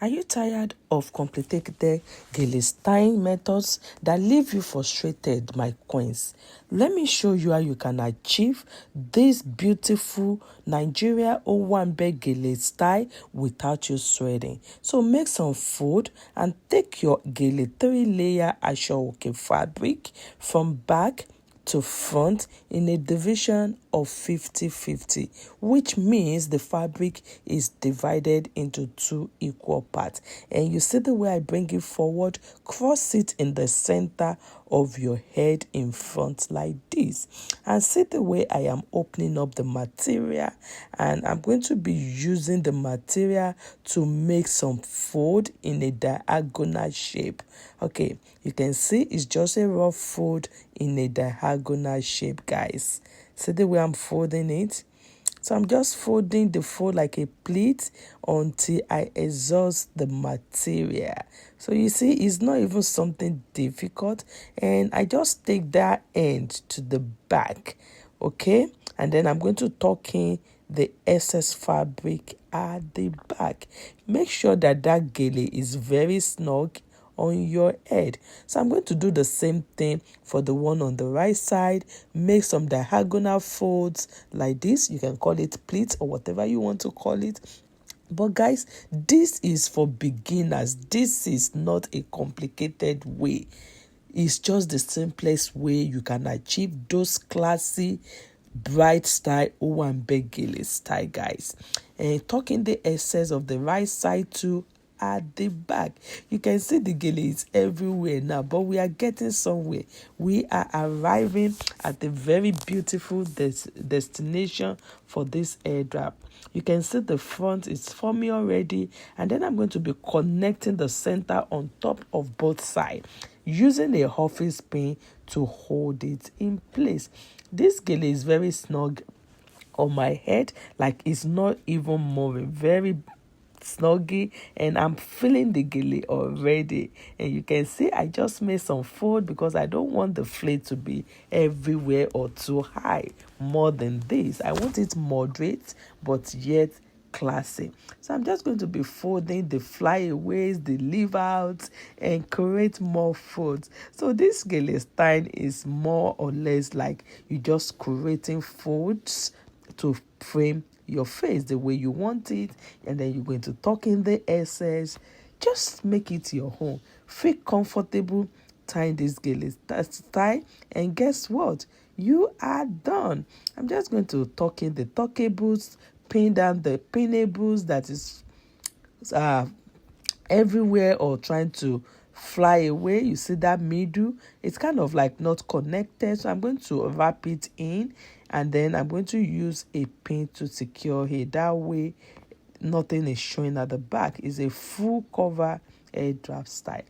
Are you tired of complicated Gele styling methods that leave you frustrated, my queens? Let me show you how you can achieve this beautiful Nigeria Owambe Gele style without you sweating. So make some food and take your Gele 3-layer Ashoke fabric from back to front in a division of 50-50, which means the fabric is divided into 2 equal parts. And you see the way I bring it forward, cross it in the center of your head in front like this, and see the way I am opening up the material, and I'm going to be using the material to make some fold in a diagonal shape. Okay, you can see it's just a rough fold in a diagonal shape, guys. See the way I'm folding it? So I'm just folding the fold like a pleat until I exhaust the material. So you see, it's not even something difficult. And I just take that end to the back, okay? And then I'm going to tuck in the excess fabric at the back. Make sure that that gele is very snug on your head. So I'm going to do the same thing for the one on the right side. Make some diagonal folds like this. You can call it pleats or whatever you want to call it. But guys, this is for beginners. This is not a complicated way. It's just the simplest way you can achieve those classy bright style Owambe Gele style, guys. And tucking the excess of the right side too at the back. You can see the gele is everywhere now, but we are getting somewhere. We are arriving at a very beautiful destination for this Headwrap. You can see the front is forming already, and then I'm going to be connecting the center on top of both sides using a office pin to hold it in place. This gele is very snug on my head, like it's not even moving, very snuggy, and I'm feeling the gele already. And you can see I just made some fold because I don't want the flat to be everywhere or too high. More than this, I want it moderate but yet classy. So I'm just going to be folding the flyaways, the leave outs, and create more folds. So this gele style is more or less like you just creating folds to frame your face the way you want it, and then you're going to tuck in the excess. Just make it your home. Feel comfortable tying this gele style, and guess what? You are done. I'm just going to tuck in the tuckables, pin down the pinnables that is everywhere or trying to fly away. You see that middle, it's kind of like not connected, so I'm going to wrap it in, and then I'm going to use a pin to secure it. That way nothing is showing at the back. It's a full cover Headwrap style.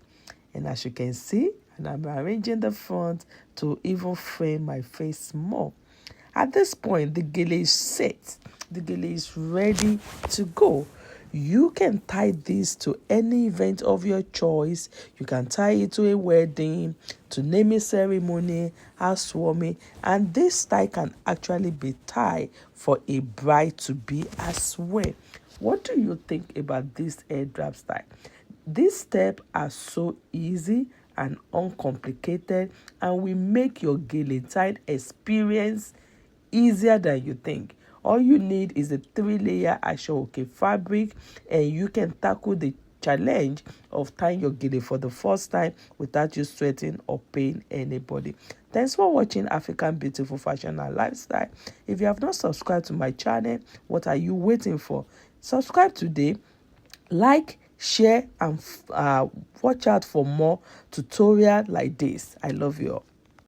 And as you can see, and I'm arranging the front to even frame my face more. At this point, the gele is set. The gele is ready to go. You can tie this to any event of your choice. You can tie it to a wedding, to naming ceremony, housewarming, and this style can actually be tied for a bride to be as well. What do you think about this Headwrap style? These steps are so easy and uncomplicated, and will make your gele tie experience easier than you think. All you need is a 3-layer Ashoke fabric, and you can tackle the challenge of tying your gele for the first time without you sweating or paying anybody. Thanks for watching African Beautiful Fashion and Lifestyle. If you have not subscribed to my channel, what are you waiting for? Subscribe today, like, share, and watch out for more tutorials like this. I love you all.